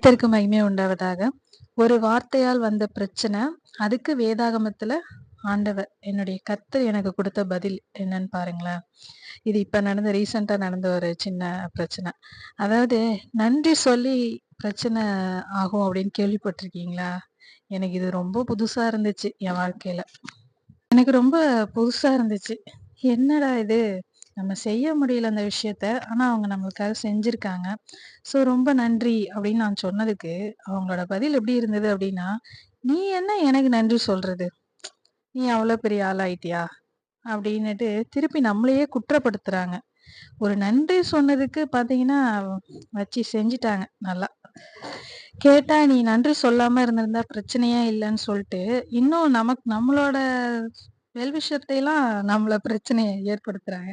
கர்த்தருக்கு மகிமை உண்டாவதாக. ஒரு வார்த்தையால் வந்த பிரச்சனை, அதுக்கு வேதாகமத்துல ஆண்டவர் என்னுடைய கர்த்தர் எனக்கு குடுத்த பதில் என்னன்னு பாருங்களேன். இது இப்ப ரீசென்ட்டா நடந்த ஒரு சின்ன பிரச்சனை. அதாவது நன்றி சொல்லி பிரச்சனை ஆகும் அப்படின்னு கேள்விப்பட்டிருக்கீங்களா? எனக்கு இது ரொம்ப புதுசா இருந்துச்சு என் வாழ்க்கையில. எனக்கு ரொம்ப புதுசா இருந்துச்சு. என்னடா இது! நம்ம செய்ய முடியல அந்த விஷயத்த. ஆனா, அவங்க நம்மளுக்காக செஞ்சிருக்காங்க. ஸோ ரொம்ப நன்றி அப்படின்னு நான் சொன்னதுக்கு, அவங்களோட பதில் எப்படி இருந்தது அப்படின்னா, "நீ என்ன எனக்கு நன்றி சொல்றது? நீ அவ்வளோ பெரிய ஆளாயிட்டியா?" அப்படின்னுட்டு திருப்பி நம்மளையே குற்றப்படுத்துறாங்க. ஒரு நன்றி சொன்னதுக்கு பார்த்தீங்கன்னா, வச்சு செஞ்சுட்டாங்க நல்லா. கேட்டா, "நீ நன்றி சொல்லாம இருந்திருந்தா பிரச்சனையே இல்லன்னு" சொல்ட்டு, இன்னும் நம்மளோட வெல் விஷயத்தையெல்லாம் நம்மள பிரச்சனைய ஏற்படுத்துறாங்க.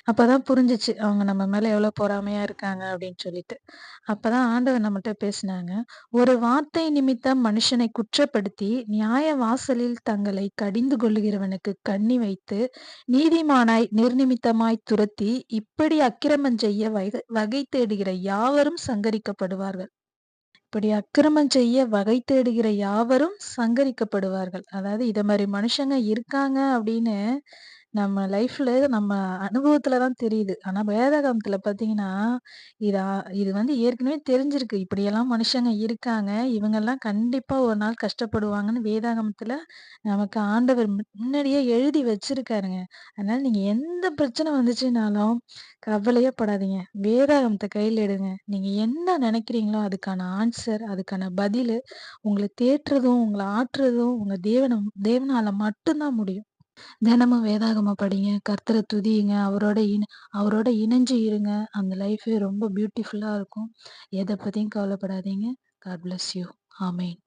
அப்பதான் புரிஞ்சுச்சு, அவங்க நம்ம மேல எவ்வளோ பொறாமையா இருக்காங்க அப்படின்னு சொல்லிட்டு. அப்பதான் ஆண்டவர் நம்மட்ட பேசினாங்க. "ஒரு வார்த்தை நிமித்தம் மனுஷனை குற்றப்படுத்தி, நியாய வாசலில் தங்களை கடிந்து கொள்ளுகிறவனுக்கு கண்ணி வைத்து, நீதிமானாய் நிர்நிமித்தமாய் துரத்தி, இப்படி அக்கிரமம் செய்ய வகை தேடுகிற யாவரும் சங்கரிக்கப்படுவார்கள்." இப்படி அக்கிரமம் செய்ய வகை தேடுகிற யாவரும் சங்கரிக்கப்படுவார்கள். அதாவது இத மாரி மனுஷங்க இருக்காங்க அப்படின்னு நம்ம லைஃப்ல நம்ம அனுபவத்துல தான் தெரியுது. ஆனா வேதாகமத்துல பார்த்தீங்கன்னா, இதா இது ஏற்கனவே தெரிஞ்சிருக்கு. இப்படியெல்லாம் மனுஷங்க இருக்காங்க. இவங்கெல்லாம் கண்டிப்பா ஒரு நாள் கஷ்டப்படுவாங்கன்னு வேதாகமத்துல நமக்கு ஆண்டவர் முன்னாடியே எழுதி வச்சிருக்காருங்க. அதனால நீங்க எந்த பிரச்சனை வந்துச்சுனாலும் கவலையே படாதீங்க. வேதாகமத்த கையில எடுங்க. நீங்க என்ன நெனைக்கிறீங்களோ அதுக்கான ஆன்சர், அதுக்கான பதிலு உங்கள தேற்றுறதும், உங்கள ஆற்றுறதும் உங்க தேவனால மட்டும் தான் முடியும். தினமும் வேதாகமம் படிங்க. கர்த்தர துதியுங்க. அவரோட இணைஞ்சு இருங்க. அந்த லைஃபே ரொம்ப பியூட்டிஃபுல்லா இருக்கும். எத பத்தியும் கவலைப்படாதீங்க. God bless you. ஆமென்.